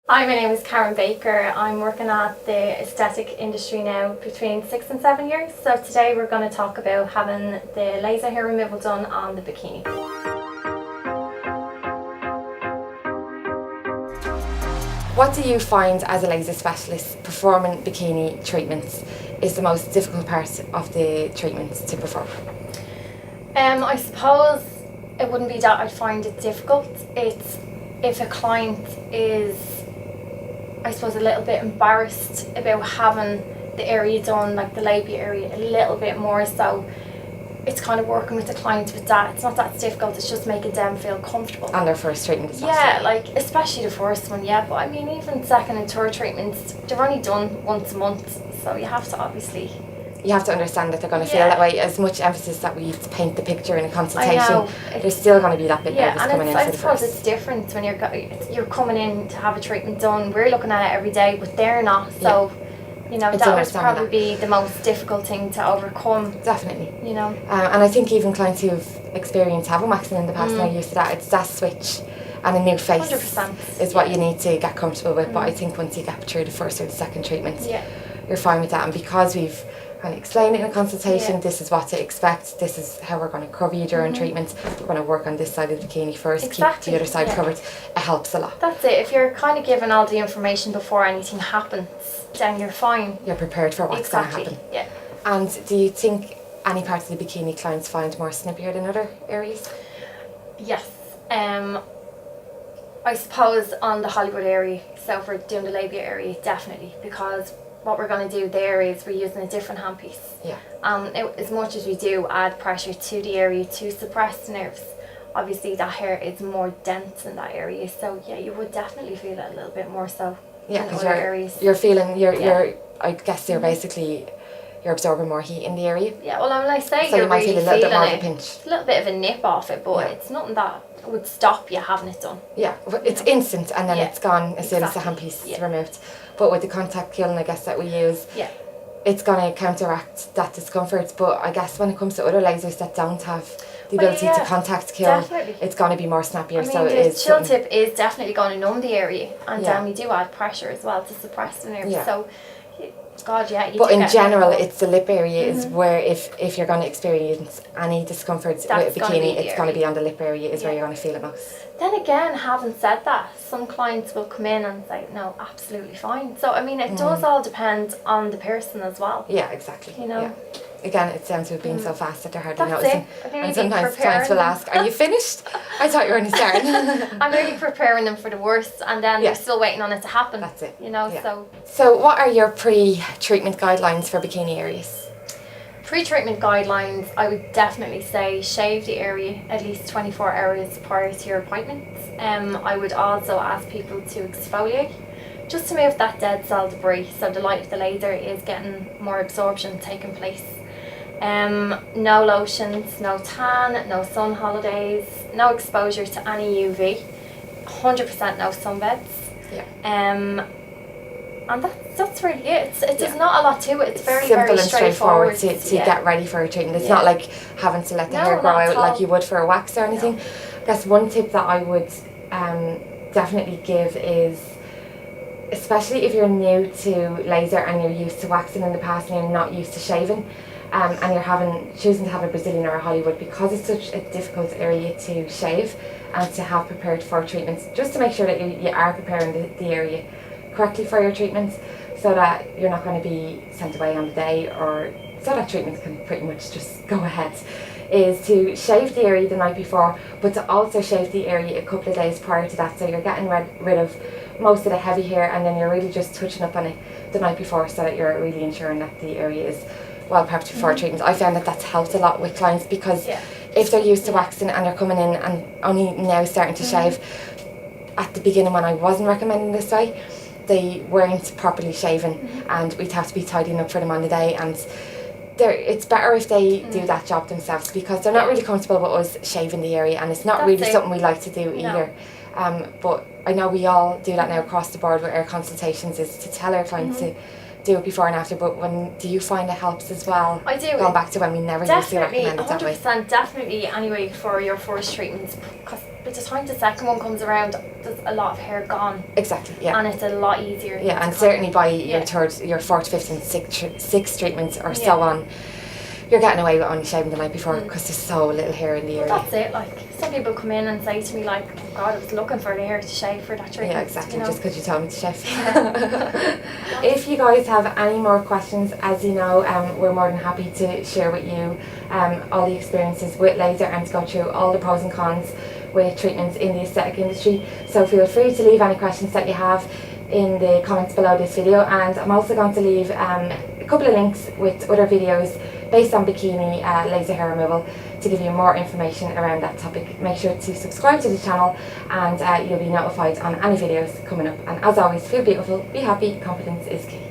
Hi, my name is Karen Baker. I'm working at the aesthetic industry now between 6 and 7 years. So today we're going to talk about having the laser hair removal done on the bikini. What do you find as a laser specialist performing bikini treatments is the most difficult part of the treatments to perform? I suppose it wouldn't be that I find it difficult. It's if a client is, I suppose, a little bit embarrassed about having the area done, like the labia area, a little bit more. So it's kind of working with the client with that. It's not that difficult, it's just making them feel comfortable. On their first treatment especially? Yeah, like especially the first one, yeah. But I mean, even second and third treatments, they're only done once a month. So you have to obviously... You have to understand that they're going to feel that way. As much emphasis that we used to paint the picture in a consultation, there's still going to be that bit nervous coming in for the first. I suppose it's different when you're coming in to have a treatment done. We're looking at it every day, but they're not. So, you know, that would probably be the most difficult thing to overcome. Definitely. You know. And I think even clients who've experienced having waxing in the past and are used to that, it's that switch and a new face 100%. is what you need to get comfortable with. But I think once you get through the first or the second treatment, you're fine with that. And because we've kind of explained it in a consultation, this is what to expect, this is how we're going to cover you during treatment, we're going to work on this side of the bikini first, keep the other side covered, it helps a lot. That's it. If you're kind of given all the information before anything happens, then you're fine. You're prepared for what's going to happen. Yeah. And do you think any parts of the bikini clients find more snippier than other areas? Yes. I suppose on the Hollywood area, so if we're doing the labia area, definitely, because what we're going to do there is we're using a different handpiece. Yeah. As much as we do add pressure to the area to suppress the nerves, obviously that hair is more dense in that area. So yeah, you would definitely feel it a little bit more so. Yeah, because you're feeling, I guess you're basically, you're absorbing more heat in the area. Yeah, well, when I say so you're you might really feel a little bit more of a it, pinch. a little bit of a nip off it, but it's nothing that would stop you having it done. Yeah, it's instant and then it's gone as soon as the handpiece is removed. But with the contact killing, I guess, that we use, it's going to counteract that discomfort. But I guess when it comes to other lasers that don't have the ability to contact kill, it's going to be more snappier. I mean, so it the is chill tip is definitely going to numb the area, and then we do add pressure as well to suppress the nerves. So, God, but in general, it's the lip area is where if you're going to experience any discomfort with a bikini, it's going to be on the lip area is where you're going to feel it most. Then again, having said that, some clients will come in and say, no, absolutely fine. So, I mean, it does all depend on the person as well. Yeah, exactly. You know? Yeah. Again, it sounds to have been so fast that they're hardly That's noticing. And sometimes clients will ask, are you finished? I thought you were only starting. I'm really preparing them for the worst, and then they're still waiting on it to happen. That's it. You know, So what are your pre-treatment guidelines for bikini areas? Pre-treatment guidelines, I would definitely say shave the area at least 24 hours prior to your appointment. I would also ask people to exfoliate, just to move that dead cell debris, so the light of the laser is getting more absorption taking place. No lotions, no tan, no sun holidays, no exposure to any UV, 100% no sunbeds. And that's really it. There's not a lot to it. It's very simple very and straightforward to yeah. get ready for a treatment. It's not like having to let the hair grow out like you would for a wax or anything. I guess one tip that I would definitely give is, especially if you're new to laser and you're used to waxing in the past and you're not used to shaving, and you're choosing to have a Brazilian or a Hollywood, because it's such a difficult area to shave and to have prepared for treatments, just to make sure that you are preparing the area correctly for your treatments, so that you're not going to be sent away on the day, or so that treatments can pretty much just go ahead, is to shave the area the night before, but to also shave the area a couple of days prior to that, so you're getting rid of most of the heavy hair, and then you're really just touching up on it the night before, so that you're really ensuring that the area is well prepped before treatment. I found that that's helped a lot with clients, because if they're used to waxing and they're coming in and only now starting to shave, at the beginning when I wasn't recommending this way, they weren't properly shaven, and we'd have to be tidying up for them on the day, and it's better if they do that job themselves, because they're not really comfortable with us shaving the area, and it's not really something we like to do either. But I know we all do that now across the board with our consultations, is to tell our clients to do it before and after, but do you find it helps as well? I do. Going back to when we never used to recommend it that way. 100% definitely anyway for your first treatments, because by the time the second one comes around, there's a lot of hair gone. Exactly, yeah. And it's a lot easier. Yeah, and certainly by your third, your fourth, fifth and sixth treatments or so on, you're getting away with only shaving the night before because there's so little hair in the area. That's it. Like, some people come in and say to me like, oh God, I was looking for the hair to shave for that treatment. Yeah, exactly, you know? just because you told me to shave. If you guys have any more questions, as you know, we're more than happy to share with you all the experiences with laser and to go through all the pros and cons with treatments in the aesthetic industry. So feel free to leave any questions that you have in the comments below this video, and I'm also going to leave a couple of links with other videos based on bikini laser hair removal to give you more information around that topic. Make sure to subscribe to the channel and you'll be notified on any videos coming up. And as always, feel beautiful, be happy, confidence is key.